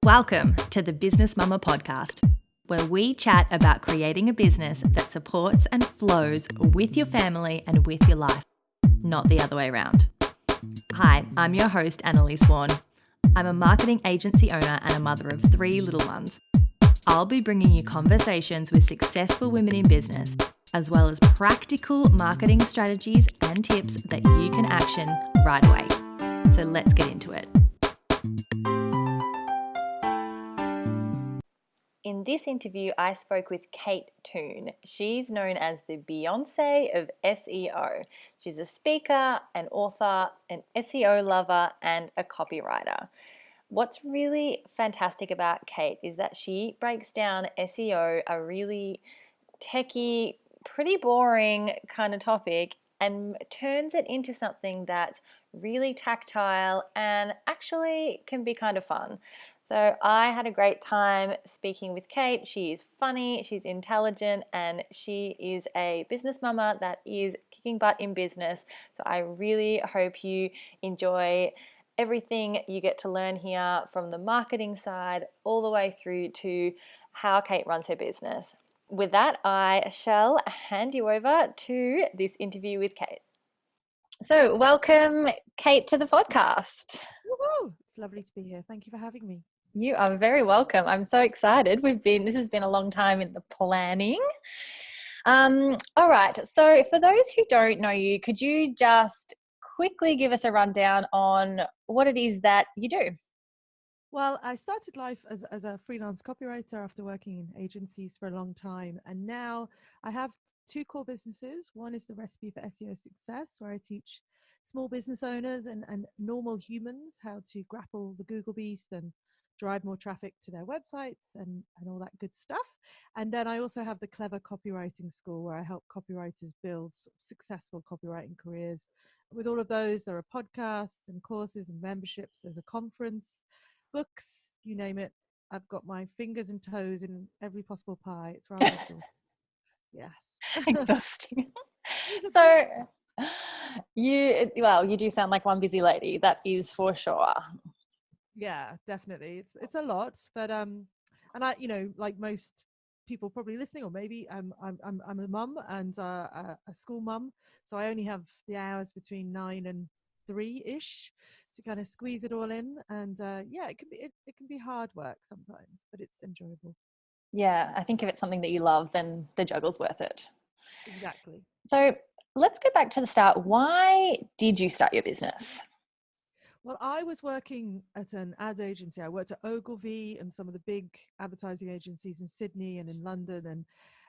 Welcome to the Business Mumma podcast, where we chat about creating a business that supports and flows with your family and with your life, not the other way around. Hi, I'm your host, Annalise Swan. I'm a marketing agency owner and a mother of 3 little ones. I'll be bringing you conversations with successful women in business, as well as practical marketing strategies and tips that you can action right away. So let's get into it. In this interview, I spoke with Toon. She's known as the Beyonce of SEO. She's a speaker, an author, an SEO lover, and a copywriter. What's really fantastic about Kate is that she breaks down SEO, a really techie, pretty boring kind of topic, and turns it into something that's really tactile and actually can be kind of fun. So I had a great time speaking with Kate. She is funny, she's intelligent, and she is a business mama that is kicking butt in business. So I really hope you enjoy everything you get to learn here, from the marketing side all the way through to how Kate runs her business. With that, I shall hand you over to this interview with Kate. So welcome, Kate, to the podcast. Woohoo! It's lovely to be here. Thank you for having me. You are very welcome. I'm so excited. This has been a long time in the planning. All right. So for those who don't know you, could you just quickly give us a rundown on what it is that you do? Well, I started life as a freelance copywriter after working in agencies for a long time. And now I have 2 core businesses. One is the Recipe for SEO Success, where I teach small business owners and normal humans how to grapple the Google beast and drive more traffic to their websites and all that good stuff. And then I also have the Clever Copywriting School, where I help copywriters build successful copywriting careers. With all of those, there are podcasts and courses and memberships. There's a conference, books, you name it. I've got my fingers and toes in every possible pie. It's rather exhausting. Yes. Exhausting. So you do sound like one busy lady. That is for sure. Yeah, definitely. It's a lot, but and I, like most people probably listening, or maybe I'm a mum and a school mum, so I only have the hours between 9 and 3-ish to kind of squeeze it all in. And yeah, it can be hard work sometimes, but it's enjoyable. Yeah, I think if it's something that you love, then the juggle's worth it. Exactly. So let's go back to the start. Why did you start your business? Well, I was working at an ad agency. I worked at Ogilvy and some of the big advertising agencies in Sydney and in London.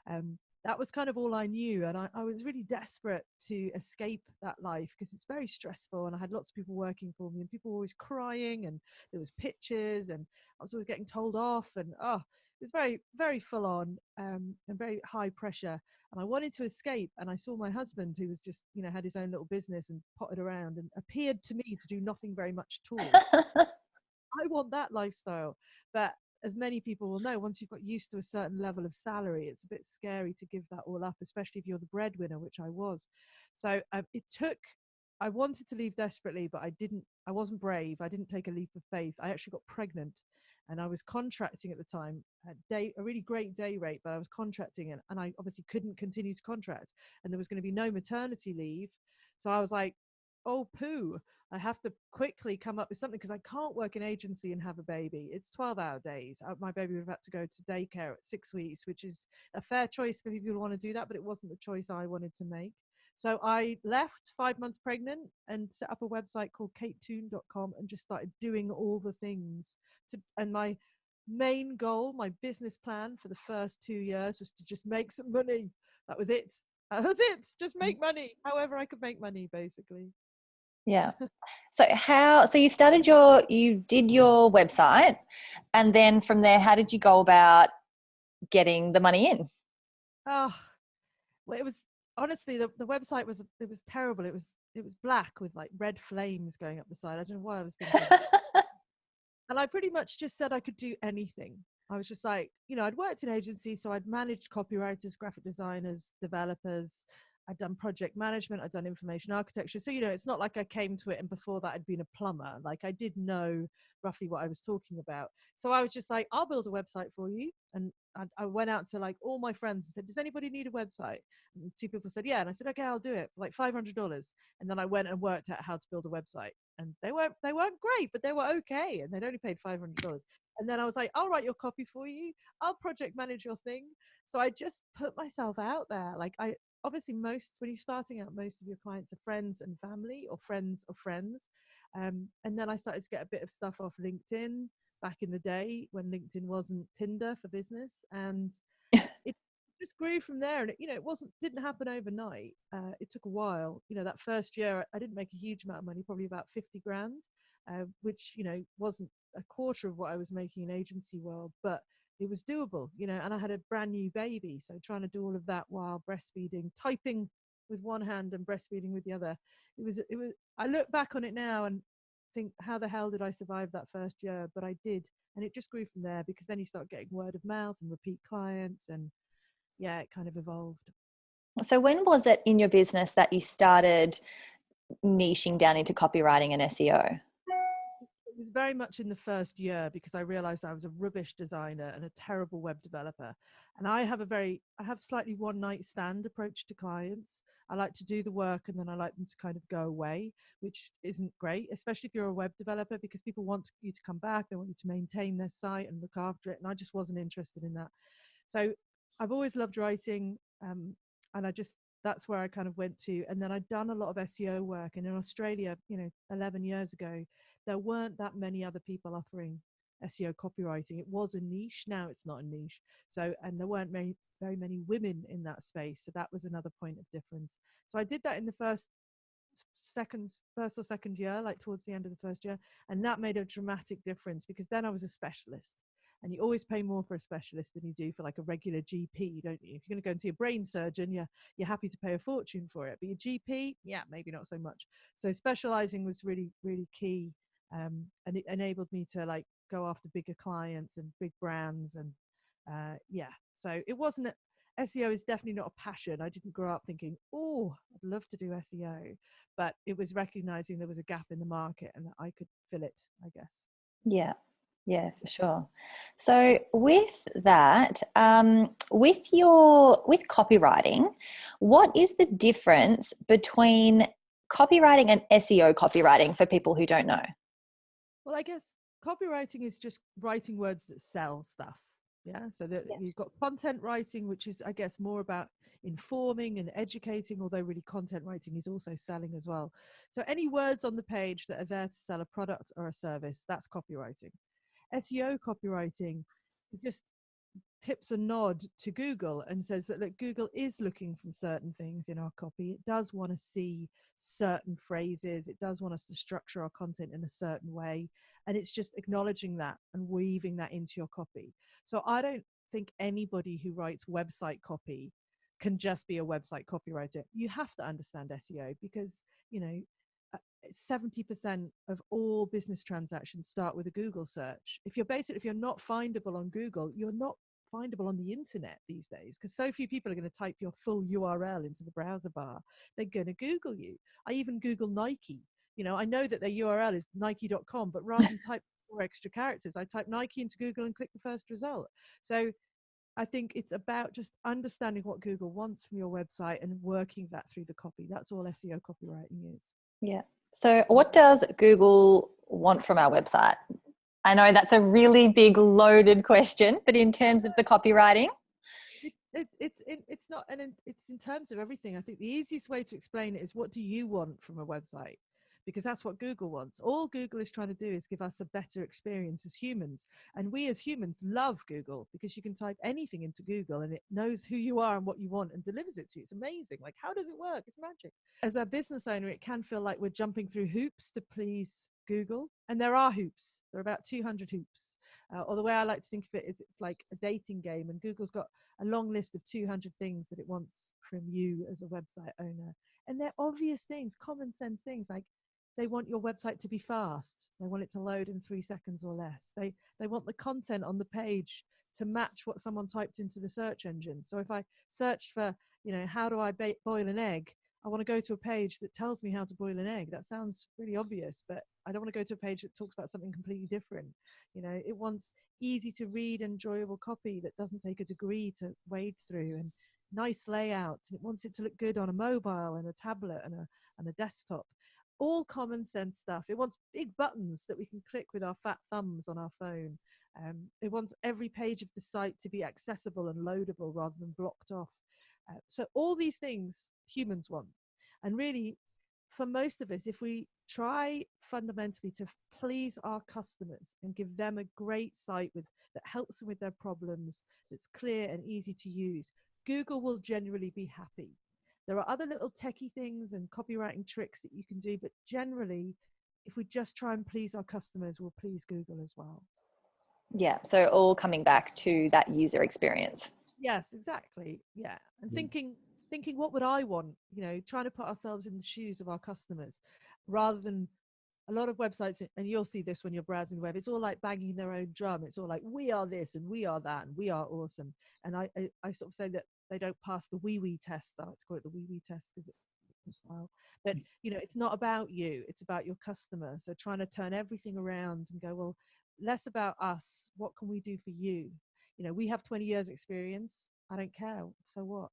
And that was kind of all I knew. And I was really desperate to escape that life because it's very stressful. And I had lots of people working for me, and people were always crying, and there was pitches, and I was always getting told off. And it was very, very full on and very high pressure. And I wanted to escape. And I saw my husband, who was just, had his own little business and potted around, and appeared to me to do nothing very much at all. I want that lifestyle. But as many people will know, once you've got used to a certain level of salary, it's a bit scary to give that all up, especially if you're the breadwinner, which I was. So I wanted to leave desperately, but I wasn't brave. I didn't take a leap of faith. I actually got pregnant, and I was contracting at the time at a really great day rate, but I was contracting, and I obviously couldn't continue to contract, and there was going to be no maternity leave. So I was like, oh poo, I have to quickly come up with something, because I can't work in agency and have a baby. It's 12-hour days. My baby would have had to go to daycare at 6 weeks, which is a fair choice for people who want to do that, but it wasn't the choice I wanted to make. So I left 5 months pregnant and set up a website called katetoon.com and just started doing all the things. And my main goal, my business plan for the first 2 years, was to just make some money. That was it. Just make money, however I could make money, basically. Yeah. So you did your website, and then from there, how did you go about getting the money in? Oh, well, it was honestly, the website was terrible. It was black with like red flames going up the side. I don't know why I was thinking. And I pretty much just said I could do anything. I was just like, I'd worked in agencies, so I'd managed copywriters, graphic designers, developers. I'd done project management, I'd done information architecture. So, it's not like I came to it and before that I'd been a plumber. Like I did know roughly what I was talking about. So I was just like, I'll build a website for you. And I went out to like all my friends and said, does anybody need a website? And two people said, yeah. And I said, okay, I'll do it for like $500. And then I went and worked out how to build a website. And they weren't great, but they were okay. And they'd only paid $500. And then I was like, I'll write your copy for you. I'll project manage your thing. So I just put myself out there. Like obviously when you're starting out, most of your clients are friends and family or friends of friends. And then I started to get a bit of stuff off LinkedIn back in the day when LinkedIn wasn't Tinder for business. And it just grew from there. And it didn't happen overnight. It took a while. That first year I didn't make a huge amount of money, probably about 50 grand, which wasn't a quarter of what I was making in agency world, but it was doable. And I had a brand new baby, so trying to do all of that while breastfeeding, typing with one hand and breastfeeding with the other, it was I look back on it now and think, how the hell did I survive that first year? But I did. And it just grew from there, because then you start getting word of mouth and repeat clients, and yeah, it kind of evolved. So when was it in your business that you started niching down into copywriting and SEO? It was very much in the first year, because I realized I was a rubbish designer and a terrible web developer. And I have slightly one night stand approach to clients. I like to do the work and then I like them to kind of go away, which isn't great, especially if you're a web developer, because people want you to come back. They want you to maintain their site and look after it. And I just wasn't interested in that. So I've always loved writing. And that's where I kind of went to. And then I'd done a lot of SEO work. And in Australia, 11 years ago, there weren't that many other people offering SEO copywriting. It was a niche. Now it's not a niche. So, and there weren't very many women in that space. So that was another point of difference. So I did that in the first or second year, like towards the end of the first year. And that made a dramatic difference, because then I was a specialist. And you always pay more for a specialist than you do for like a regular GP, don't you? If you're going to go and see a brain surgeon, you're happy to pay a fortune for it. But your GP, yeah, maybe not so much. So specializing was really, really key. And it enabled me to like go after bigger clients and big brands. And yeah, so it wasn't SEO is definitely not a passion. I didn't grow up thinking, oh, I'd love to do SEO, but it was recognizing there was a gap in the market and that I could fill it, I guess. Yeah. Yeah, for sure. So with that, with copywriting, what is the difference between copywriting and SEO copywriting for people who don't know? Well, I guess copywriting is just writing words that sell stuff. Yeah. So that Yes. you've got content writing, which is, I guess, more about informing and educating, although really content writing is also selling as well. So any words on the page that are there to sell a product or a service, that's copywriting. SEO copywriting just tips a nod to Google and says that, look, Google is looking for certain things in our copy. It does want to see certain phrases. It does want us to structure our content in a certain way. And it's just acknowledging that and weaving that into your copy. So I don't think anybody who writes website copy can just be a website copywriter. You have to understand SEO, because, 70% of all business transactions start with a Google search. If you're not findable on Google, you're not findable on the internet these days, because so few people are going to type your full URL into the browser bar. They're going to Google you. I even Google Nike. I know that their URL is nike.com, but rather than type 4 extra characters, I type Nike into Google and click the first result. So I think it's about just understanding what Google wants from your website and working that through the copy. That's all SEO copywriting is. Yeah. So what does Google want from our website? I know that's a really big loaded question, but in terms of the copywriting? It's not, and it's in terms of everything. I think the easiest way to explain it is, what do you want from a website? Because that's what Google wants. All Google is trying to do is give us a better experience as humans. And we as humans love Google, because you can type anything into Google and it knows who you are and what you want and delivers it to you. It's amazing. Like, how does it work? It's magic. As a business owner, it can feel like we're jumping through hoops to please Google. And there are hoops. There are about 200 hoops. Or the way I like to think of it is, it's like a dating game, and Google's got a long list of 200 things that it wants from you as a website owner. And they're obvious things, common sense things, like they want your website to be fast. They want it to load in 3 seconds or less. They want the content on the page to match what someone typed into the search engine. So if I searched for, how do I boil an egg? I want to go to a page that tells me how to boil an egg. That sounds really obvious, but I don't want to go to a page that talks about something completely different. It wants easy to read, enjoyable copy that doesn't take a degree to wade through, and nice layouts. And it wants it to look good on a mobile and a tablet and a desktop. All common sense stuff. It wants big buttons that we can click with our fat thumbs on our phone. It wants every page of the site to be accessible and loadable rather than blocked off. So all these things humans want. And really, for most of us, if we try fundamentally to please our customers and give them a great site that helps them with their problems, that's clear and easy to use, Google will generally be happy. There are other little techie things and copywriting tricks that you can do, but generally, if we just try and please our customers, we'll please Google as well. Yeah, so all coming back to that user experience. Yes, exactly. Yeah. And thinking what would I want, trying to put ourselves in the shoes of our customers rather than a lot of websites, and you'll see this when you're browsing the web, it's all like banging their own drum. It's all like, we are this and we are that and we are awesome. And I sort of say that they don't pass the wee test. I like to call it the wee test because it's well, but it's not about you, it's about your customer. So trying to turn everything around and go, well, less about us, what can we do for you? We have 20 years experience. I don't care. So what?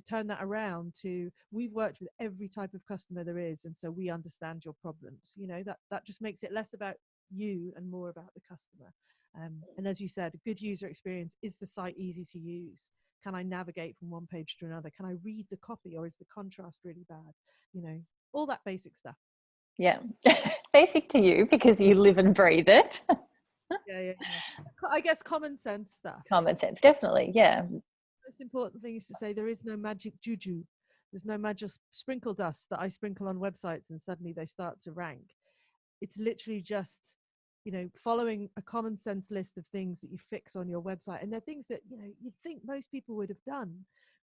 Turn that around to, we've worked with every type of customer there is, and so we understand your problems. That just makes it less about you and more about the customer. And as you said, a good user experience. Is the site easy to use? Can I navigate from one page to another? Can I read the copy, or is the contrast really bad? All that basic stuff. Yeah. Basic to you because you live and breathe it. Yeah. I guess common sense stuff. Common sense, definitely. Yeah. Most important thing is to say there is no magic juju. There's no magic sprinkle dust that I sprinkle on websites and suddenly they start to rank. It's literally just, following a common sense list of things that you fix on your website. And they're things that, you'd think most people would have done.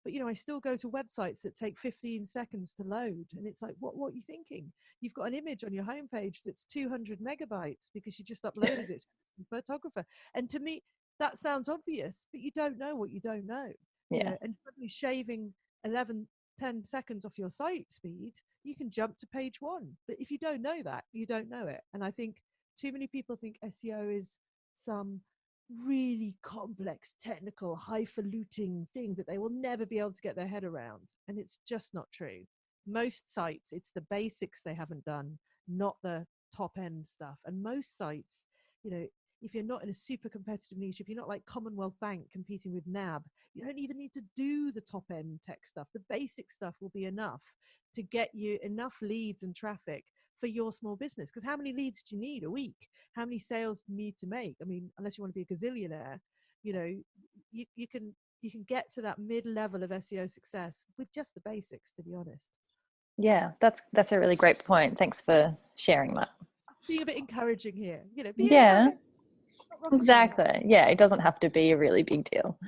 But, I still go to websites that take 15 seconds to load. And it's like, what are you thinking? You've got an image on your homepage that's 200 megabytes because you just uploaded it to a photographer. And to me, that sounds obvious, but you don't know what you don't know. Yeah. And suddenly shaving 10 seconds off your site speed, you can jump to page one. But if you don't know that, you don't know it. And I think too many people think SEO is some really complex, technical, highfalutin thing that they will never be able to get their head around. And it's just not true. Most sites, it's the basics they haven't done, not the top end stuff. And most sites, if you're not in a super competitive niche, if you're not like Commonwealth Bank competing with NAB, you don't even need to do the top end tech stuff. The basic stuff will be enough to get you enough leads and traffic for your small business. Because how many leads do you need a week? How many sales do you need to make? I mean, unless you want to be a gazillionaire, you can get to that mid-level of SEO success with just the basics, to be honest. Yeah, that's a really great point. Thanks for sharing that. Being a bit encouraging here, be Yeah, encouraging. exactly. Yeah, it doesn't have to be a really big deal.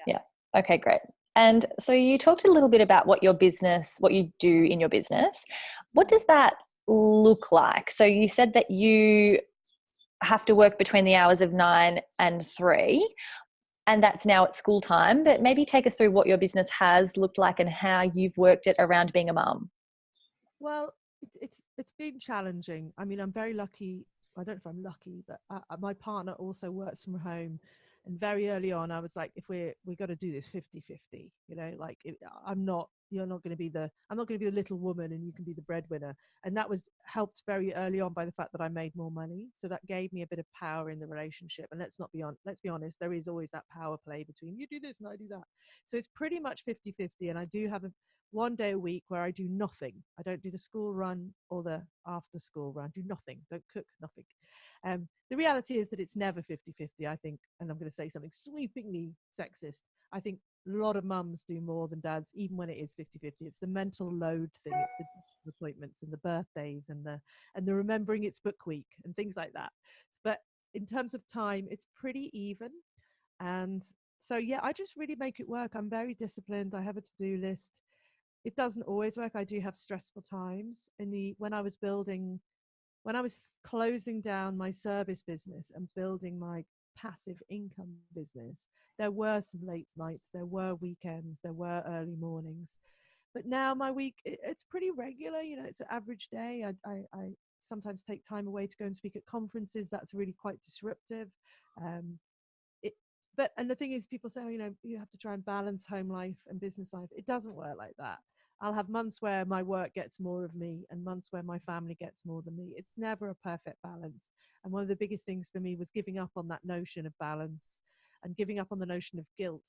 Yeah. Okay, great. And so you talked a little bit about what you do in your business. What does that look like? So you said that you have to work between the hours of 9 and 3, and that's now at school time, but maybe take us through what your business has looked like and how you've worked it around being a mum. Well, it's been challenging. I mean, I'm very lucky. I don't know if I'm lucky, but my partner also works from home. And very early on, I was like, if we got to do this 50-50, like you're not going to be I'm not going to be the little woman and you can be the breadwinner. And that was helped very early on by the fact that I made more money. So that gave me a bit of power in the relationship. And let's be honest, there is always that power play between you do this and I do that. So it's pretty much 50-50. And I do have one day a week where I do nothing. I don't do the school run or the after school run. Do nothing. Don't cook, nothing. The reality is that it's never 50-50, I think, and I'm going to say something sweepingly sexist. I think a lot of mums do more than dads, even when it is 50-50. It's the mental load thing. It's the appointments and the birthdays and the remembering it's book week and things like that. But in terms of time, it's pretty even. And so, yeah, I just really make it work. I'm very disciplined. I have a to-do list. it doesn't always work. I do have stressful times. When I was closing down my service business and building my passive income business, there were some late nights, there were weekends, there were early mornings. But now my week, it's pretty regular. You know, it's an average day. I sometimes take time away to go and speak at conferences. That's really quite disruptive. Um, it, and the thing is, people say, oh, you know, you have to try and balance home life and business life. It doesn't work like that. I'll have months where my work gets more of me and months where my family gets more than me. It's never a perfect balance. And one of the biggest things for me was giving up on that notion of balance and giving up on the notion of guilt.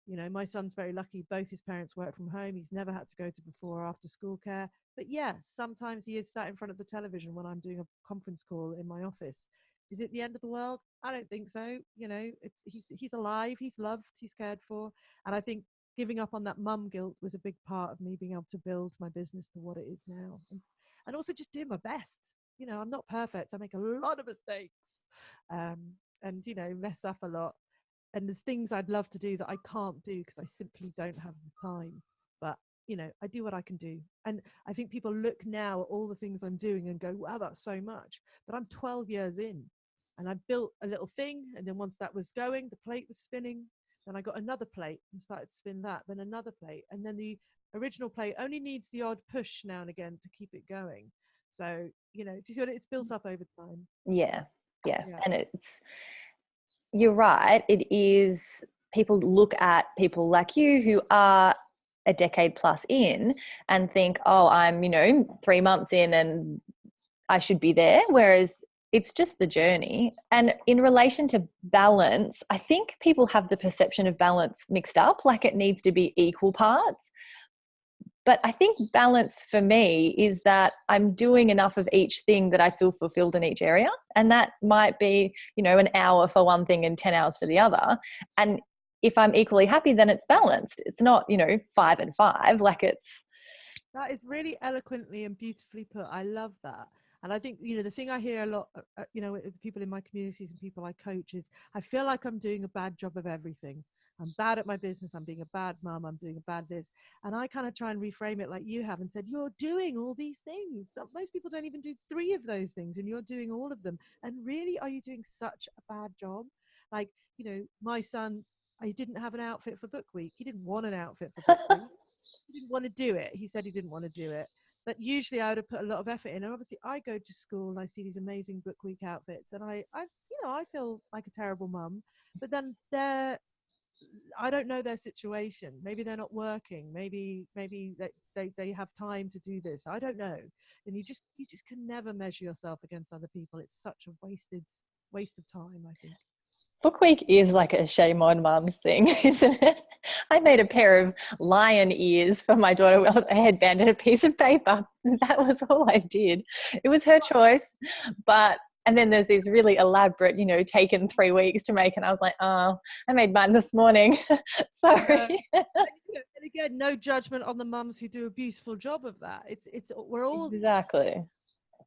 You know, my son's very lucky. Both his parents work from home. He's never had to go to before or after school care. But yeah, sometimes he is sat in front of the television when I'm doing a conference call in my office. Is it the end of the world? I don't think so. You know, he's alive, he's loved, he's cared for. And I think giving up on that mum guilt was a big part of me being able to build my business to what it is now. And also just doing my best. You know, I'm not perfect. I make a lot of mistakes, and, you know, mess up a lot. And there's things I'd love to do that I can't do because I simply don't have the time. But, you know, I do what I can do. And I think people look now at all the things I'm doing and go, wow, that's so much. But I'm 12 years in and I built a little thing. And then once that was going, the plate was spinning. Then I got another plate and started to spin that, then another plate. And then the original plate only needs the odd push now and again to keep it going. So, you know, do you see what it's built up over time? Yeah. Yeah. Yeah. And you're right. It is, people look at people like you who are a decade plus in and think, oh, I'm, 3 months in and I should be there. Whereas it's just the journey. And in relation to balance, I think people have the perception of balance mixed up, like it needs to be equal parts. But I think balance for me is that I'm doing enough of each thing that I feel fulfilled in each area. And that might be, an hour for one thing and 10 hours for the other. And if I'm equally happy, then it's balanced. It's not, 5 and 5, like it's. That is really eloquently and beautifully put. I love that. And I think, the thing I hear a lot, with people in my communities and people I coach is I feel like I'm doing a bad job of everything. I'm bad at my business. I'm being a bad mum. I'm doing a bad this. And I kind of try and reframe it like you have and said, you're doing all these things. Most people don't even do 3 of those things and you're doing all of them. And really, are you doing such a bad job? Like, my son, I didn't have an outfit for book week. He didn't want an outfit for book week. He didn't want to do it. He said he didn't want to do it. But usually I would have put a lot of effort in. And obviously I go to school and I see these amazing book week outfits and I feel like a terrible mum. But then I don't know their situation. Maybe they're not working. Maybe they have time to do this. I don't know. And you just can never measure yourself against other people. It's such a waste of time, I think. Book week is like a shame on mums thing, isn't it? I made a pair of lion ears for my daughter with a headband and a piece of paper. That was all I did. It was her choice. And then there's these really elaborate, taken 3 weeks to make. And I was like, oh, I made mine this morning. Sorry. And again, no judgment on the mums who do a beautiful job of that. We're all exactly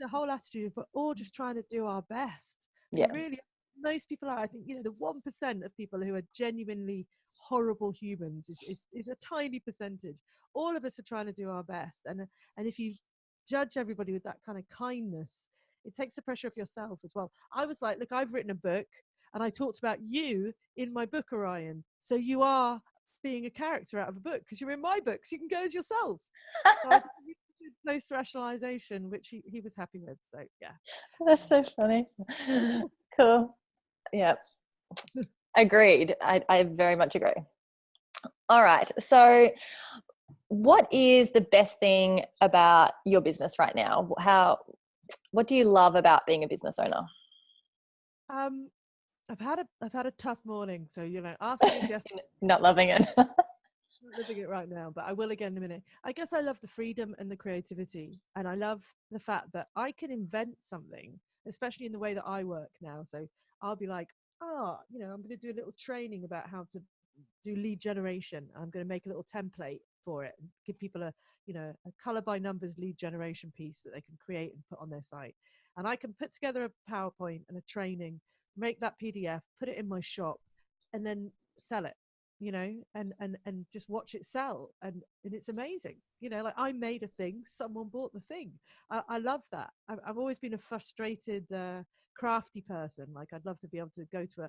the whole attitude. We're all just trying to do our best. Yeah. And really, most people are. I think the 1% of people who are genuinely horrible humans is a tiny percentage. All of us are trying to do our best, and if you judge everybody with that kind of kindness, it takes the pressure off yourself as well. I was like, look, I've written a book and I talked about you in my book, Orion. So you are being a character out of a book because you're in my book, so you can go as yourself. So post-rationalization, which he was happy with. So yeah. That's so funny. Cool. Yeah. Agreed. I very much agree. All right. So what is the best thing about your business right now? What do you love about being a business owner? I've had a tough morning, so ask me this yesterday. Not loving it. Not living it right now, but I will again in a minute. I guess I love the freedom and the creativity, and I love the fact that I can invent something, especially in the way that I work now. So I'll be like, I'm going to do a little training about how to do lead generation. I'm going to make a little template for it and give people a color by numbers lead generation piece that they can create and put on their site. And I can put together a PowerPoint and a training, make that PDF, put it in my shop, and then sell it. and just watch it sell. And it's amazing. Like, I made a thing, someone bought the thing. I love that. I've always been a frustrated, crafty person. Like, I'd love to be able to go to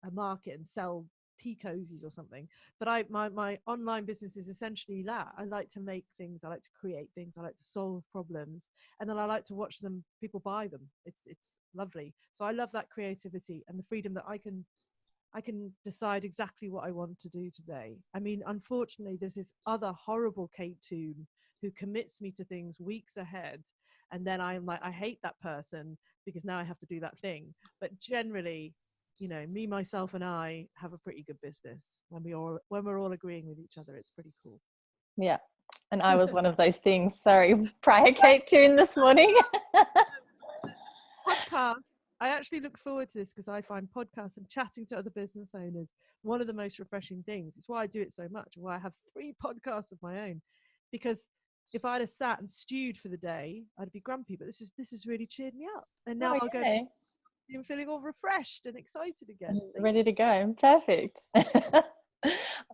a market and sell tea cozies or something. But my online business is essentially that. I like to make things, I like to create things, I like to solve problems, and then I like to watch people buy them. It's lovely. So I love that creativity and the freedom that I can decide exactly what I want to do today. I mean, unfortunately, there's this other horrible Kate Toon who commits me to things weeks ahead. And then I'm like, I hate that person because now I have to do that thing. But generally, me, myself, and I have a pretty good business when we're all agreeing with each other. It's pretty cool. Yeah. And I was one of those things. Sorry, prior Kate Toon this morning. Podcast. I actually look forward to this because I find podcasts and chatting to other business owners one of the most refreshing things. It's why I do it so much. Why I have 3 podcasts of my own, because if I'd have sat and stewed for the day, I'd be grumpy. But this has really cheered me up, and now I'll go. I'm feeling all refreshed and excited again. So, ready to go. Perfect.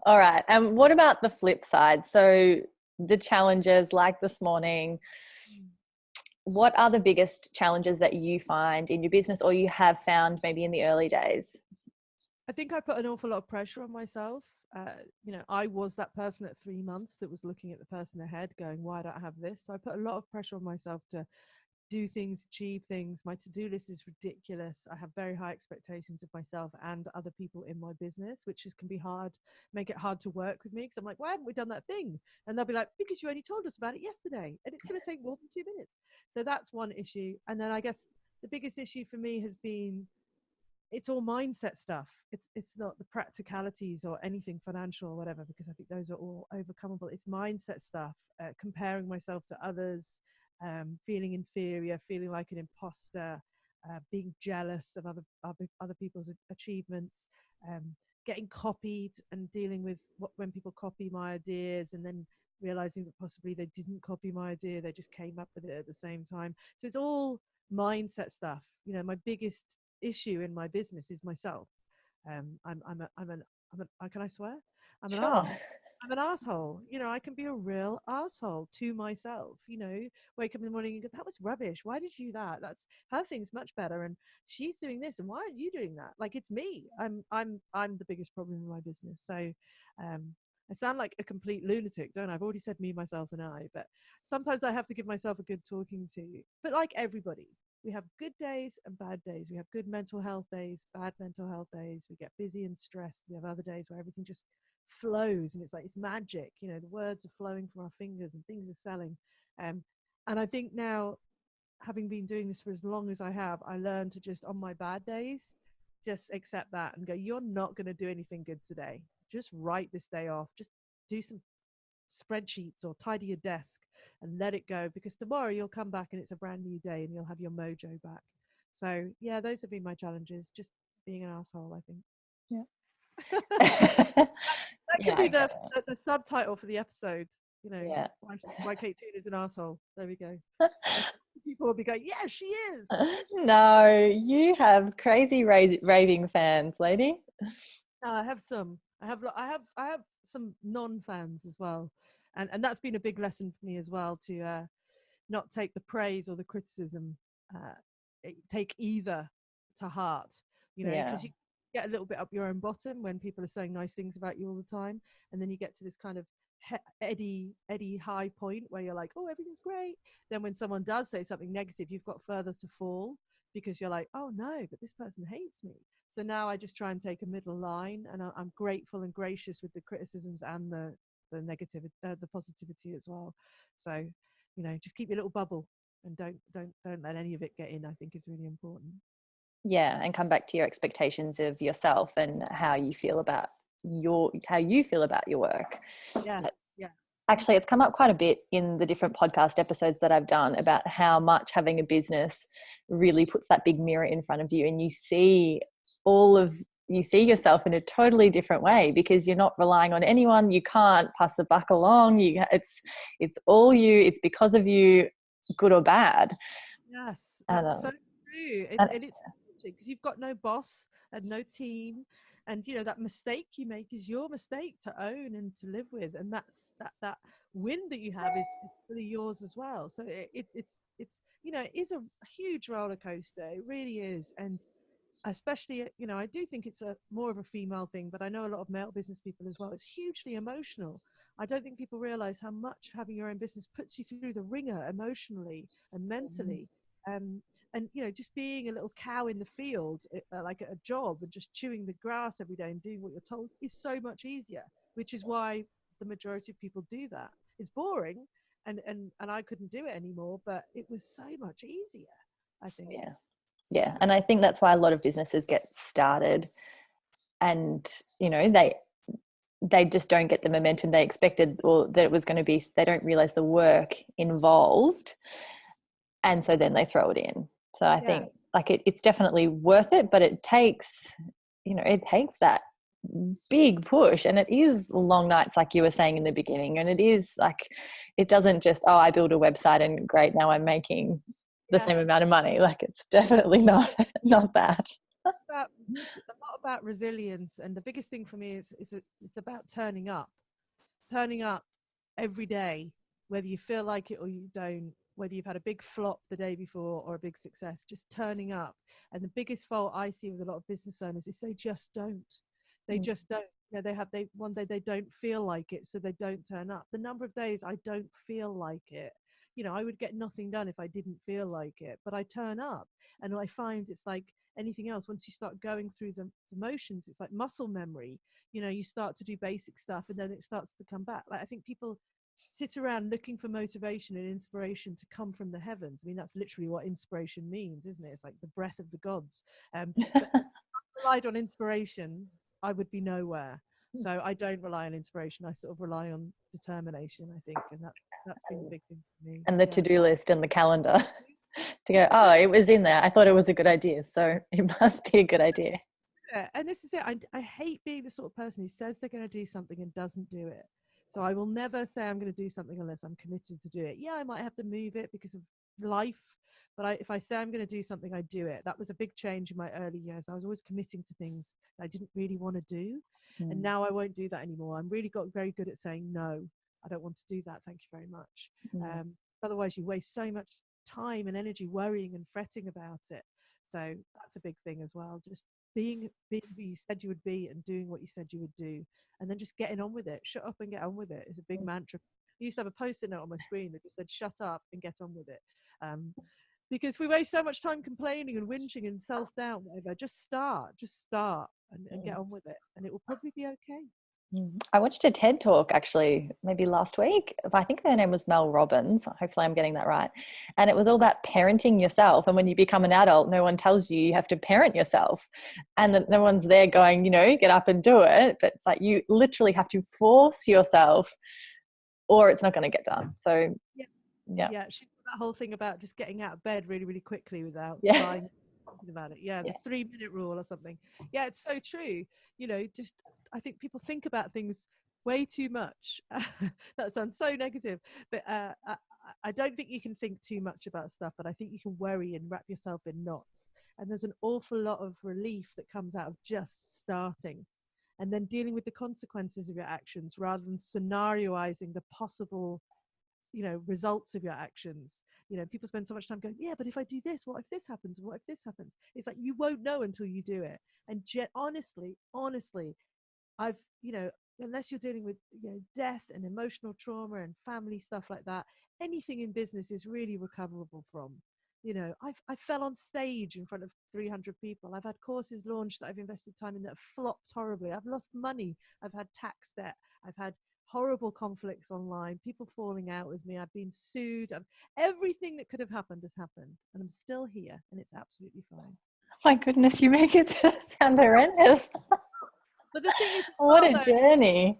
All right. And what about the flip side? So the challenges like this morning, what are the biggest challenges that you find in your business, or you have found maybe in the early days? I think I put an awful lot of pressure on myself. I was that person at 3 months that was looking at the person ahead going, why don't I have this? So I put a lot of pressure on myself to do things, achieve things. My to-do list is ridiculous. I have very high expectations of myself and other people in my business, which can be hard, make it hard to work with me, because I'm like, why haven't we done that thing? And they'll be like, because you only told us about it yesterday and it's going to take more than 2 minutes. So that's one issue. And then I guess the biggest issue for me has been, it's all mindset stuff. It's not the practicalities or anything financial or whatever, because I think those are all overcomable. It's mindset stuff, comparing myself to others, feeling inferior, feeling like an imposter, being jealous of other people's achievements, getting copied and dealing with when people copy my ideas and then realizing that possibly they didn't copy my idea, they just came up with it at the same time. So it's all mindset stuff. My biggest issue in my business is myself. Can I swear? I'm an Sure. arse. I'm an asshole. I can be a real asshole to myself. Wake up in the morning and go, that was rubbish. Why did you do that? That's her thing's much better, and she's doing this, and why aren't you doing that? Like, it's me. I'm the biggest problem in my business. So, I sound like a complete lunatic, don't I? I've already said me, myself, and I, but sometimes I have to give myself a good talking to. But like everybody, we have good days and bad days. We have good mental health days, bad mental health days. We get busy and stressed. We have other days where everything just flows and it's like it's magic. The words are flowing from our fingers and things are selling. And I think now, having been doing this for as long as I have, I learned to just, on my bad days, just accept that and go, you're not going to do anything good today. Just write this day off. Just do some spreadsheets or tidy your desk and let it go, because tomorrow you'll come back and it's a brand new day and you'll have your mojo back. So yeah, those have been my challenges, just being an asshole, I think. Yeah. That could be the subtitle for the episode. Yeah. Why Kate Toon is an asshole. There we go. People will be going, yeah, she is. No, you have crazy raving fans, lady. No, I have some. I have some non-fans as well, and that's been a big lesson for me as well, to not take the praise or the criticism, take either to heart. Yeah. Because you get a little bit up your own bottom when people are saying nice things about you all the time, and then you get to this kind of eddy high point where you're like, oh, everything's great. Then when someone does say something negative, you've got further to fall, because you're like, oh no, but this person hates me. So now I just try and take a middle line, and I'm grateful and gracious with the criticisms and the negative, the positivity as well. So, just keep your little bubble and don't let any of it get in, I think is really important. Yeah, and come back to your expectations of yourself and how you feel about your work. Yeah. Yeah. Actually, it's come up quite a bit in the different podcast episodes that I've done about how much having a business really puts that big mirror in front of you, and you see yourself in a totally different way, because you're not relying on anyone. You can't pass the buck along. It's all you. It's because of you, good or bad. Yes, that's so true. It's because you've got no boss and no team, and you know, that mistake you make is your mistake to own and to live with, and that's that win that you have is really yours as well. So it's you know, it is a huge roller coaster, it really is. And especially, you know, I do think it's a more of a female thing, but I know a lot of male business people as well, it's hugely emotional. I don't think people realize how much having your own business puts you through the ringer emotionally and mentally. um, and you know, just being a little cow in the field, like at a job, and just chewing the grass every day and doing what you're told is so much easier, which is why the majority of people do that. It's boring, and I couldn't do it anymore, but it was so much easier, I think. Yeah. Yeah. And I think that's why a lot of businesses get started, and, you know, they just don't get the momentum they expected, or that it was going to be. They don't realize the work involved, and so then they throw it in. So I Yeah. think like it's definitely worth it, but it takes, you know, it takes that big push, and it is long nights like you were saying in the beginning, and it is like, it doesn't just, oh, I build a website and great, now I'm making the same Yes. amount of money. Like, it's definitely not that. About, a lot about resilience, and the biggest thing for me is it's about turning up every day, whether you feel like it or you don't, whether you've had a big flop the day before or a big success, just turning up. And the biggest fault I see with a lot of business owners is they just don't. They just don't. You know, they one day they don't feel like it, so they don't turn up. The number of days I don't feel like it, you know, I would get nothing done if I didn't feel like it, but I turn up. And I find it's like anything else. Once you start going through the motions, it's like muscle memory. You know, you start to do basic stuff and then it starts to come back. Like, I think people sit around looking for motivation and inspiration to come from the heavens. I mean, that's literally what inspiration means, isn't it? It's like the breath of the gods. But if I relied on inspiration, I would be nowhere. So I don't rely on inspiration. I sort of rely on determination, I think. And that's been the big thing for me. And the Yeah. to-do list and the calendar to go, oh, it was in there, I thought it was a good idea, so it must be a good idea. Yeah, and this is it. I hate being the sort of person who says they're going to do something and doesn't do it. So I will never say I'm going to do something unless I'm committed to do it. Yeah, I might have to move it because of life, but if I say I'm going to do something, I do it. That was a big change in my early years. I was always committing to things that I didn't really want to do, and now I won't do that anymore. I'm really got very good at saying no. I don't want to do that. Thank you very much. Um, Otherwise, you waste so much time and energy worrying and fretting about it. So that's a big thing as well. Just being who you said you would be and doing what you said you would do, and then just getting on with it. Shut up and get on with it is a big mantra. I used to have a post-it note on my screen that just said shut up and get on with it, because we waste so much time complaining and whinging and self-doubt, whatever. Just start and get on with it, and it will probably be okay. I watched a TED talk actually, maybe last week. I think her name was Mel Robbins. Hopefully I'm getting that right. And it was all about parenting yourself. And when you become an adult, no one tells you you have to parent yourself. And that no one's there going, you know, get up and do it. But it's like you literally have to force yourself or it's not going to get done. So, Yeah. yeah. Yeah, she did that whole thing about just getting out of bed really, really quickly without Yeah. crying, thinking about it. Yeah, the 3-minute rule or something. Yeah, it's so true. You know, just I think people think about things way too much. That sounds so negative, but I don't think you can think too much about stuff. But I think you can worry and wrap yourself in knots. And there's an awful lot of relief that comes out of just starting, and then dealing with the consequences of your actions rather than scenarioizing the possible, you know, results of your actions. You know, people spend so much time going, yeah, but if I do this, what if this happens, what if this happens? It's like, you won't know until you do it. And honestly, I've, you know, unless you're dealing with, you know, death and emotional trauma and family stuff like that, anything in business is really recoverable from. You know, I fell on stage in front of 300 people. I've had courses launched that I've invested time in that have flopped horribly. I've lost money. I've had tax debt. I've had horrible conflicts online, people falling out with me. I've been sued. Everything that could have happened has happened, and I'm still here, and it's absolutely fine. My goodness, you make it sound horrendous. But the thing is, What a journey.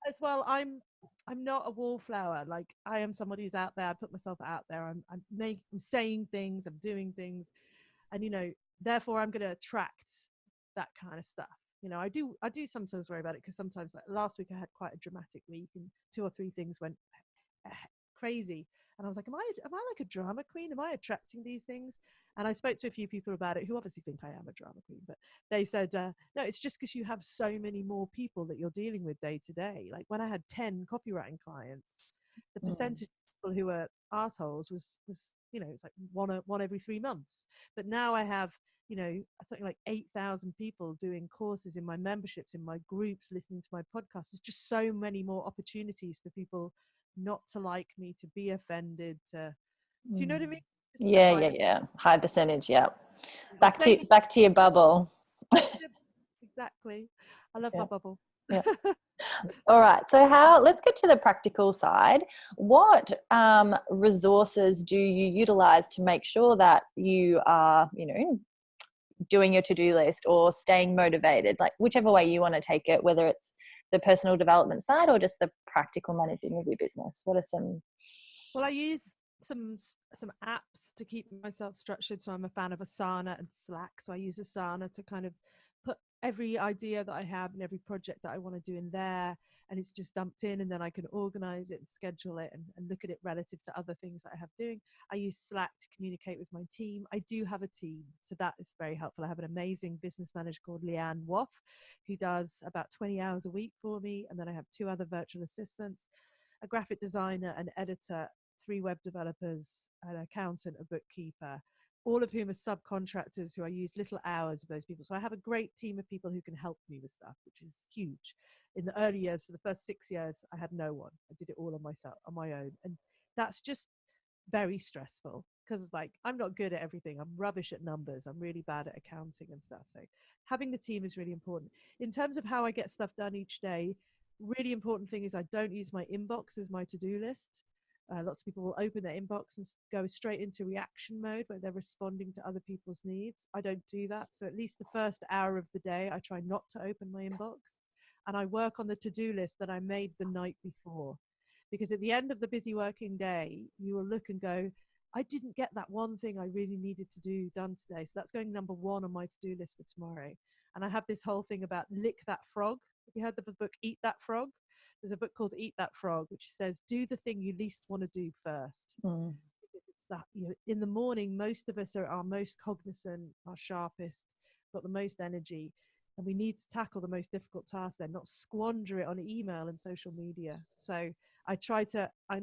as well, I'm not a wallflower. Like, I am somebody who's out there. I put myself out there. I'm saying things. I'm doing things, and you know, therefore, I'm going to attract that kind of stuff. You know, I do sometimes worry about it, because sometimes, like last week, I had quite a dramatic week, and 2 or 3 things went crazy. And I was like, am I like a drama queen? Am I attracting these things? And I spoke to a few people about it who obviously think I am a drama queen, but they said, no, it's just because you have so many more people that you're dealing with day to day. Like when I had 10 copywriting clients, the percentage of people who were assholes was it's like one every 3 months. But now I have, something like 8,000 people doing courses in my memberships, in my groups, listening to my podcast. There's just so many more opportunities for people not to like me, to be offended, to, do you know what I mean? Just a Yeah, high, yeah, yeah. High percentage. Yeah. it's maybe Back to your bubble. exactly. I love my Yeah. bubble. Yeah. All right. So let's get to the practical side. What resources do you utilize to make sure that you are, doing your to-do list or staying motivated, like whichever way you want to take it, whether it's the personal development side or just the practical managing of your business? What are some? Well, I use some apps to keep myself structured. So I'm a fan of Asana and Slack. So I use Asana to kind of put every idea that I have and every project that I want to do in there, and it's just dumped in, and then I can organize it and schedule it and look at it relative to other things that I have doing. I use Slack to communicate with my team. I do have a team, so that is very helpful. I have an amazing business manager called Leanne Woff, who does about 20 hours a week for me, and then I have 2 other virtual assistants, a graphic designer, an editor, 3 web developers, an accountant, a bookkeeper, all of whom are subcontractors who I use little hours of those people. So I have a great team of people who can help me with stuff, which is huge. In the early years, for the first 6 years, I had no one. I did it all on myself, on my own. And that's just very stressful because like I'm not good at everything. I'm rubbish at numbers. I'm really bad at accounting and stuff. So having the team is really important. In terms of how I get stuff done each day, really important thing is I don't use my inbox as my to-do list. Lots of people will open their inbox and go straight into reaction mode where they're responding to other people's needs. I don't do that. So at least the first hour of the day, I try not to open my inbox. And I work on the to-do list that I made the night before. Because at the end of the busy working day, you will look and go, I didn't get that one thing I really needed to do done today. So that's going number 1 on my to-do list for tomorrow. And I have this whole thing about lick that frog. Have you heard of the book Eat That Frog? There's a book called Eat That Frog, which says, do the thing you least want to do first. Because it's that, in the morning, most of us are our most cognizant, our sharpest, got the most energy. And we need to tackle the most difficult tasks then, not squander it on email and social media. So I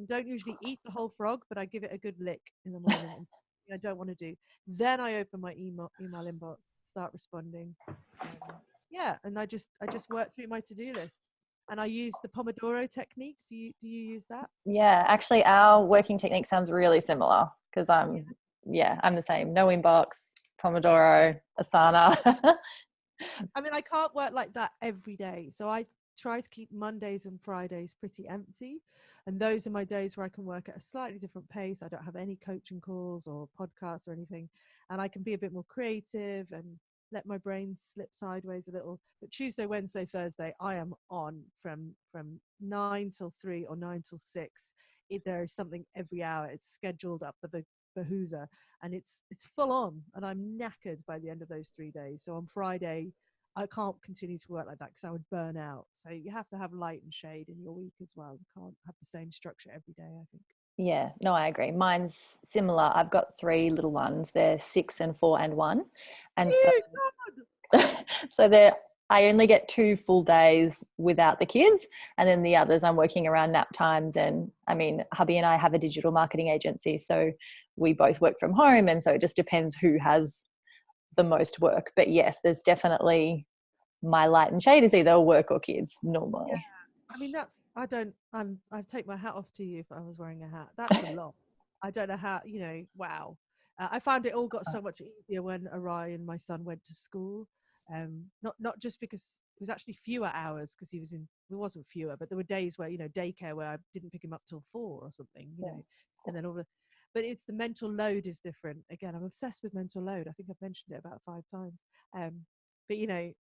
don't usually eat the whole frog, but I give it a good lick in the morning. And I don't want to do. Then I open my email inbox, start responding. And I just work through my to-do list. And I use the Pomodoro technique. Do you use that? Yeah, actually our working technique sounds really similar because I'm the same. No inbox, Pomodoro, Asana. I mean, I can't work like that every day. So I try to keep Mondays and Fridays pretty empty. And those are my days where I can work at a slightly different pace. I don't have any coaching calls or podcasts or anything. And I can be a bit more creative and let my brain slip sideways a little. But Tuesday, Wednesday, Thursday, I am on from 9 till 3 or 9 till 6. There is something every hour. It's scheduled up the bahooza, and it's full on, and I'm knackered by the end of those 3 days. So on Friday, I can't continue to work like that because I would burn out. So you have to have light and shade in your week as well. You can't have the same structure every day, I think. Yeah, no, I agree. Mine's similar. I've got 3 little ones. They're 6 and 4 and 1. And so so I only get 2 full days without the kids, and then the others I'm working around nap times. And I mean, hubby and I have a digital marketing agency, so we both work from home, and so it just depends who has the most work. But yes, there's definitely my light and shade is either work or kids Yeah, normally. I mean I take my hat off to you if I was wearing a hat. That's a lot. I don't know how, wow. I found it all got so much easier when Orion, my son, went to school. Not just because it was actually fewer hours because it wasn't fewer, but there were days where, daycare where I didn't pick him up till 4 or something, and then but it's the mental load is different. Again, I'm obsessed with mental load. I think I've mentioned it about 5 times. But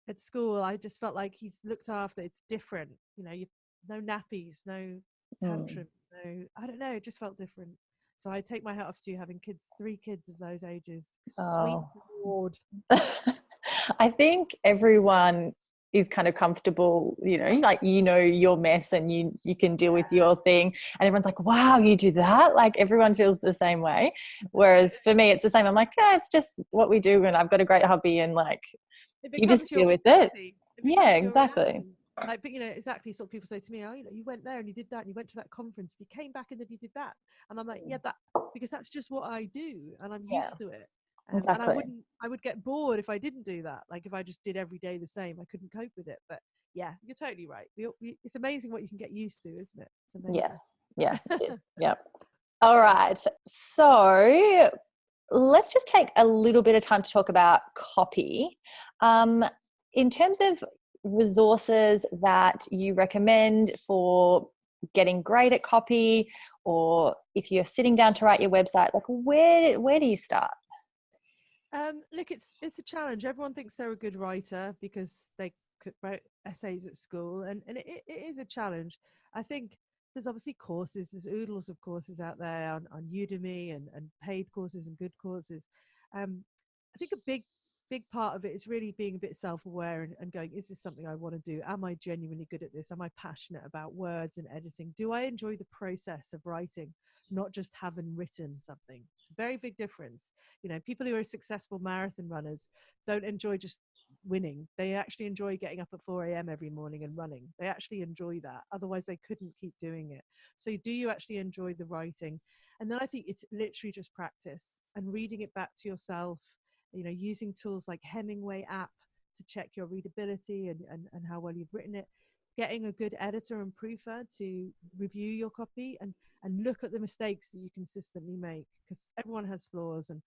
at school, I just felt like he's looked after. It's different, no nappies, no tantrums, no, I don't know. It just felt different. So I take my hat off to you having 3 kids of those ages. Sweet Oh. Lord. I think everyone is kind of comfortable, like, your mess and you can deal with your thing, and everyone's like, wow, you do that, like everyone feels the same way. Whereas for me it's the same. I'm like, yeah, it's just what we do, and I've got a great hubby, and like, It you becomes just your deal with it. reality. It Yeah, becomes your exactly. reality. Like, but exactly. Sort of people say to me, "Oh, you went there and you did that, and you went to that conference, and you came back and then you did that," and I'm like, "Yeah, that because that's just what I do, and I'm Yeah, used to it." And exactly. I would get bored if I didn't do that. Like if I just did every day the same, I couldn't cope with it. But yeah, you're totally right. It's amazing what you can get used to, isn't it? It's Yeah, amazing. yeah, it is. Yeah. All right, so let's just take a little bit of time to talk about copy. In terms of resources that you recommend for getting great at copy, or if you're sitting down to write your website, like where do you start? Look, it's a challenge. Everyone thinks they're a good writer because they could write essays at school, and it is a challenge. I think there's obviously courses, there's oodles of courses out there on Udemy and paid courses and good courses. I think a big part of it is really being a bit self-aware and going, is this something I want to do? Am I genuinely good at this? Am I passionate about words and editing? Do I enjoy the process of writing, not just having written something? It's a very big difference. People who are successful marathon runners don't enjoy just winning. They actually enjoy getting up at 4 a.m. every morning and running. They actually enjoy that. Otherwise, they couldn't keep doing it. So, do you actually enjoy the writing? And then I think it's literally just practice and reading it back to yourself, using tools like Hemingway app to check your readability and how well you've written it, getting a good editor and proofer to review your copy and look at the mistakes that you consistently make, because everyone has flaws. And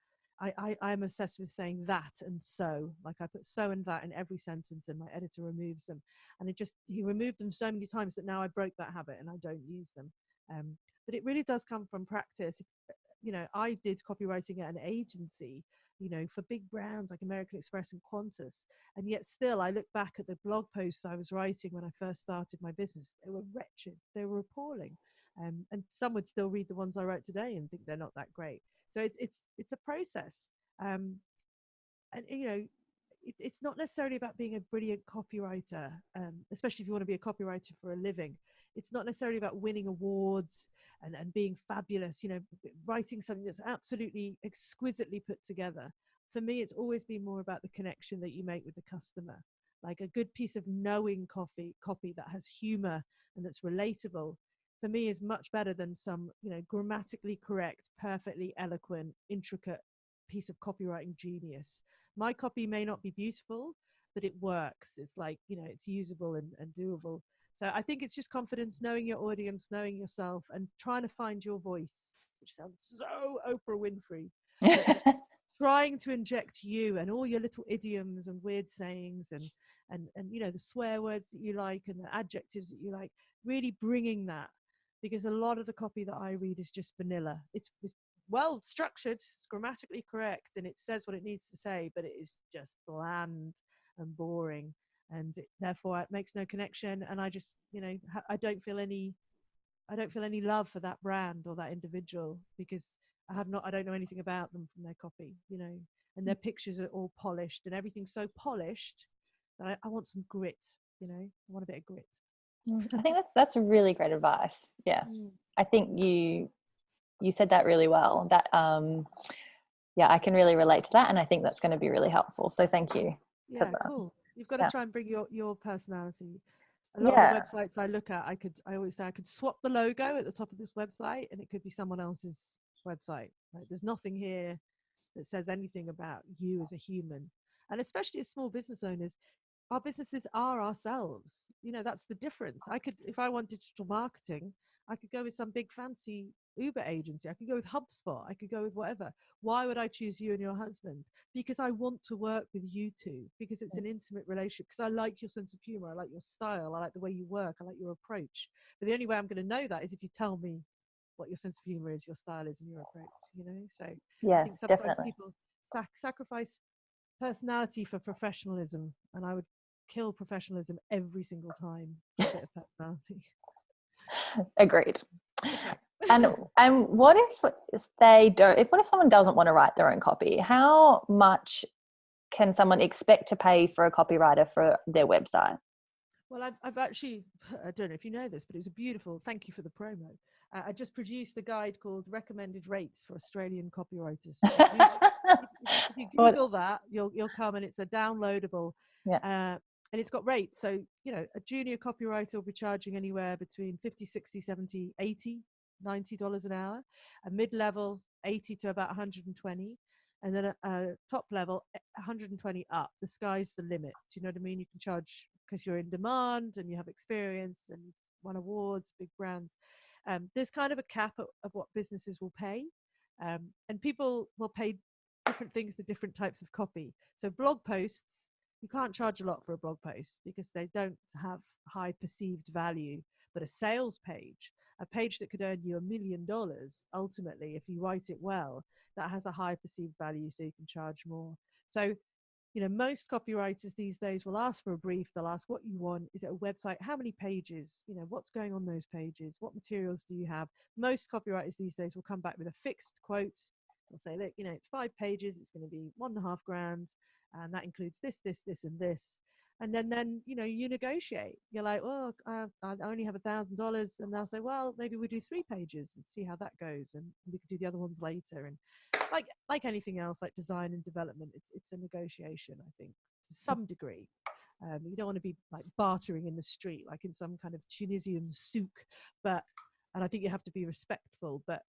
I'm obsessed with saying that and so. Like I put so and that in every sentence, and my editor removes them. And he removed them so many times that now I broke that habit and I don't use them. But it really does come from practice. I did copywriting at an agency, for big brands like American Express and Qantas. And yet still, I look back at the blog posts I was writing when I first started my business. They were wretched. They were appalling. And some would still read the ones I write today and think they're not that great. So it's a process. Um, and it's not necessarily about being a brilliant copywriter, especially if you want to be a copywriter for a living. It's not necessarily about winning awards and being fabulous, writing something that's absolutely exquisitely put together. For me, it's always been more about the connection that you make with the customer. Like a good piece of knowing copy that has humor and that's relatable, for me, is much better than some, grammatically correct, perfectly eloquent, intricate piece of copywriting genius. My copy may not be beautiful, but it works. It's like, it's usable and doable. So I think it's just confidence, knowing your audience, knowing yourself, and trying to find your voice, which sounds so Oprah Winfrey, but trying to inject you and all your little idioms and weird sayings and the swear words that you like and the adjectives that you like, really bringing that. Because a lot of the copy that I read is just vanilla. It's well structured, it's grammatically correct, and it says what it needs to say, but it is just bland and boring, and therefore it makes no connection. And I just, I don't feel any love for that brand or that individual, because I don't know anything about them from their copy, and their pictures are all polished and everything's so polished that I want some grit, I want a bit of grit. I think that's really great advice. Yeah, Mm. I think you said that really well. That yeah, I can really relate to that, and I think that's going to be really helpful. So thank you for Yeah, that. cool. You've got to Yeah, try and bring your personality. A lot of the yeah. websites I look at, I always say I could swap the logo at the top of this website and it could be someone else's website. Like there's nothing here that says anything about you as a human. And especially as small business owners, our businesses are ourselves. That's the difference. If I want digital marketing, I could go with some big fancy Uber agency. I could go with HubSpot. I could go with whatever. Why would I choose you and your husband? Because I want to work with you two, because it's an intimate relationship, because I like your sense of humor. I like your style. I like the way you work. I like your approach. But the only way I'm going to know that is if you tell me what your sense of humor is, your style is, and your approach. So I Yeah, think sometimes definitely. people sacrifice personality for professionalism, and I would kill professionalism every single time for a bit of personality. Agreed. Okay. And and what if they don't? What if someone doesn't want to write their own copy? How much can someone expect to pay for a copywriter for their website? Well, I've actually, I don't know if you know this, but it was a beautiful, thank you for the promo. I just produced a guide called Recommended Rates for Australian Copywriters. If you Google that, you'll come, and it's a downloadable, Yeah. and it's got rates. So, a junior copywriter will be charging anywhere between 50, 60, 70, 80, $90 an hour, a mid-level 80 to about 120, and then a top level 120 up. The sky's the limit. Do you know what I mean? You can charge because you're in demand and you have experience and won awards, big brands. There's kind of a cap of what businesses will pay, and people will pay different things for different types of copy. So blog posts, you can't charge a lot for a blog post because they don't have high perceived value. But a sales page, a page that could earn you $1 million, ultimately, if you write it well, that has a high perceived value, so you can charge more. So, most copywriters these days will ask for a brief. They'll ask what you want. Is it a website? How many pages? What's going on those pages? What materials do you have? Most copywriters these days will come back with a fixed quote. They'll say, look, it's 5 pages. It's going to be $1.5 grand. And that includes this, this, this, and this. And then you negotiate. You're like, well, I only have $1,000. And they'll say, well, maybe we do 3 pages and see how that goes. And we could do the other ones later. And like anything else, like design and development, it's a negotiation, I think, to some degree. You don't want to be like bartering in the street, like in some kind of Tunisian souk, and I think you have to be respectful, but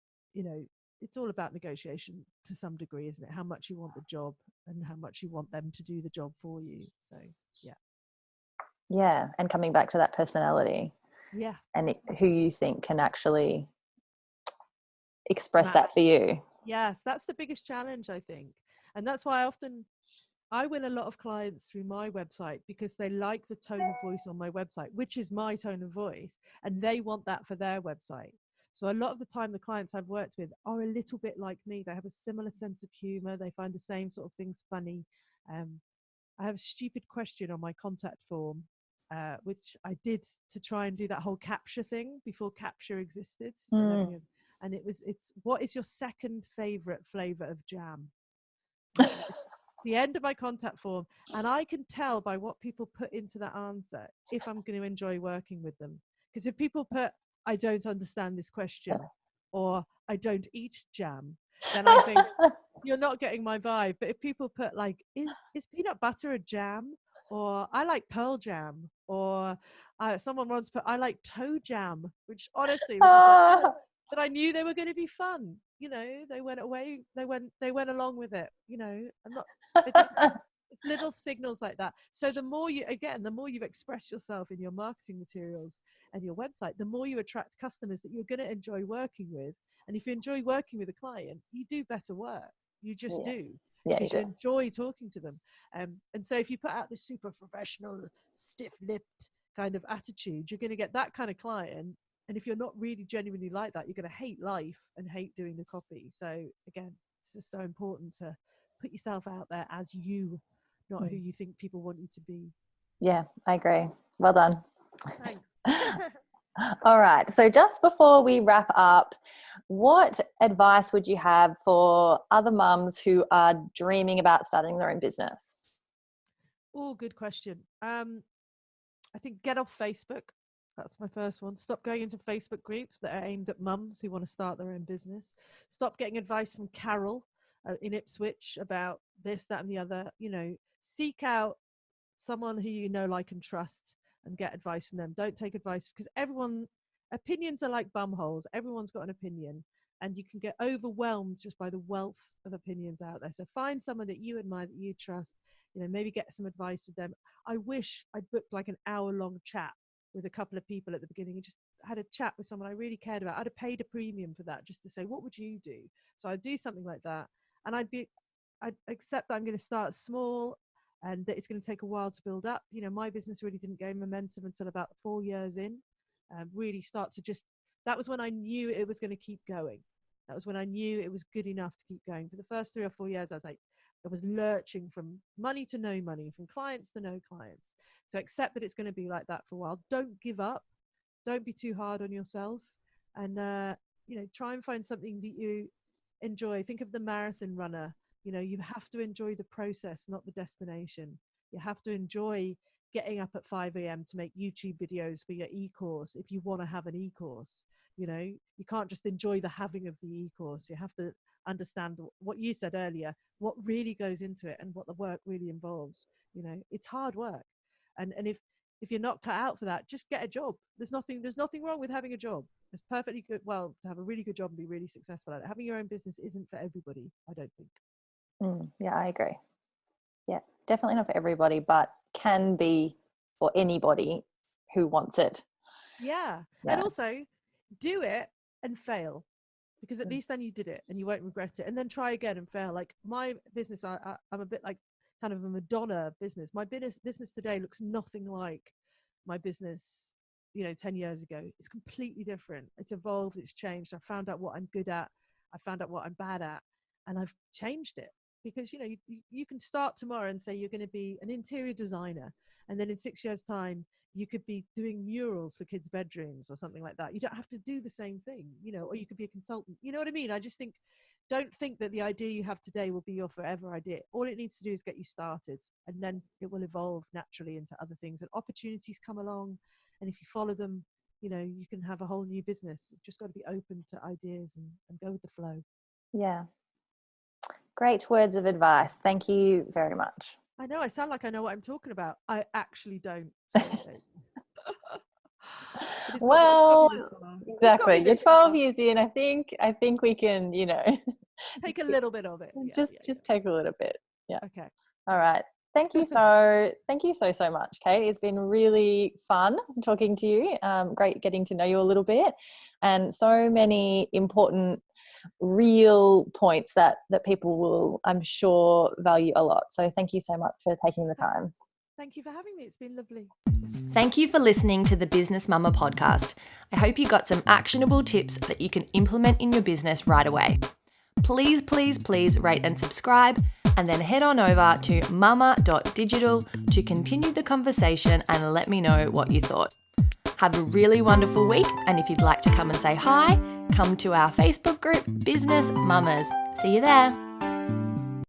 it's all about negotiation to some degree, isn't it? How much you want the job and how much you want them to do the job for you. So, Yeah. And coming back to that personality. Yeah. And who you think can actually express that for you. Yes, that's the biggest challenge, I think. And that's why I win a lot of clients through my website because they like the tone of voice on my website, which is my tone of voice, and they want that for their website. So a lot of the time, the clients I've worked with are a little bit like me. They have a similar sense of humor. They find the same sort of things funny. I have a stupid question on my contact form, which I did to try and do that whole capture thing before capture existed. So and it's what is your second favorite flavor of jam? It's the end of my contact form, and I can tell by what people put into that answer if I'm going to enjoy working with them. Because if people put, I don't understand this question, or I don't eat jam, then I think you're not getting my vibe. But if people put like, is peanut butter a jam? Or I like pearl jam, or someone once put, I like toe jam, which honestly was just like, but I knew they were going to be fun. They went away, they went along with it. I'm not, it's little signals like that. So the more you express yourself in your marketing materials and your website, the more you attract customers that you're going to enjoy working with. And if you enjoy working with a client, you do better work. You just do. Yeah, because you enjoy talking to them. And so if you put out this super professional, stiff-lipped kind of attitude, you're going to get that kind of client. And if you're not really genuinely like that, you're going to hate life and hate doing the copy. So again, it's just so important to put yourself out there as you, not who you think people want you to be. Yeah, I agree. Well done. Thanks. All right. So just before we wrap up, what advice would you have for other mums who are dreaming about starting their own business? Oh, good question. I think get off Facebook. That's my first one. Stop going into Facebook groups that are aimed at mums who want to start their own business. Stop getting advice from Carol in Ipswich about this, that, and the other. Seek out someone who like, and trust, and get advice from them. Don't take advice because opinions are like bum holes. Everyone's got an opinion, and you can get overwhelmed just by the wealth of opinions out there. So find someone that you admire, that you trust, maybe get some advice with them. I wish I'd booked like an hour-long chat with a couple of people at the beginning and just had a chat with someone I really cared about. I'd have paid a premium for that, just to say, what would you do? So I'd do something like that. And I'd accept that I'm going to start small and that it's going to take a while to build up. My business really didn't gain momentum until about 4 years in. Really start to that was when I knew it was going to keep going. That was when I knew it was good enough to keep going. For the first 3 or 4 years, I was lurching from money to no money, from clients to no clients. So accept that it's going to be like that for a while. Don't give up. Don't be too hard on yourself. And, try and find something that you enjoy. Think of the marathon runner You know, you have to enjoy the process, not the destination. You have to enjoy getting up at 5 a.m. to make YouTube videos for your e-course if you want to have an e-course. You know, you can't just enjoy the having of the e-course. You have to understand what you said earlier, what really goes into it and what the work really involves. You know, it's hard work. And if you're not cut out for that, just get a job. There's nothing wrong with having a job. It's perfectly good. Well, to have a really good job and be really successful at it. Having your own business isn't for everybody, I don't think. Yeah, I agree. Yeah, definitely not for everybody, but can be for anybody who wants it. Yeah. And also do it and fail, because at least then you did it and you won't regret it, and then try again and fail. Like my business, I'm a bit like kind of a Madonna business. My business today looks nothing like my business, 10 years ago. It's completely different. It's evolved, it's changed. I found out what I'm good at. I found out what I'm bad at, and I've changed it. Because, you can start tomorrow and say you're going to be an interior designer. And then in 6 years' time, you could be doing murals for kids' bedrooms or something like that. You don't have to do the same thing, or you could be a consultant. You know what I mean? I just think, don't think that the idea you have today will be your forever idea. All it needs to do is get you started, and then it will evolve naturally into other things, and opportunities come along. And if you follow them, you can have a whole new business. You've just got to be open to ideas and go with the flow. Yeah. Great words of advice. Thank you very much. I know I sound like I know what I'm talking about. I actually don't. So well, exactly. You're 12 far. years in. I think we can, take a little bit of it. Just take a little bit. Yeah. Okay. All right. Thank you so much, Kate. It's been really fun talking to you. Great getting to know you a little bit, and so many important real points that people will, I'm sure, value a lot. So thank you so much for taking the time. Thank you for having me. It's been lovely. Thank you for listening to the Business Mumma podcast. I hope you got some actionable tips that you can implement in your business right away. Please, please, please rate and subscribe, and then head on over to mumma.digital to continue the conversation and let me know what you thought. Have a really wonderful week, and if you'd like to come and say hi, come to our Facebook group, Business Mummas. See you there.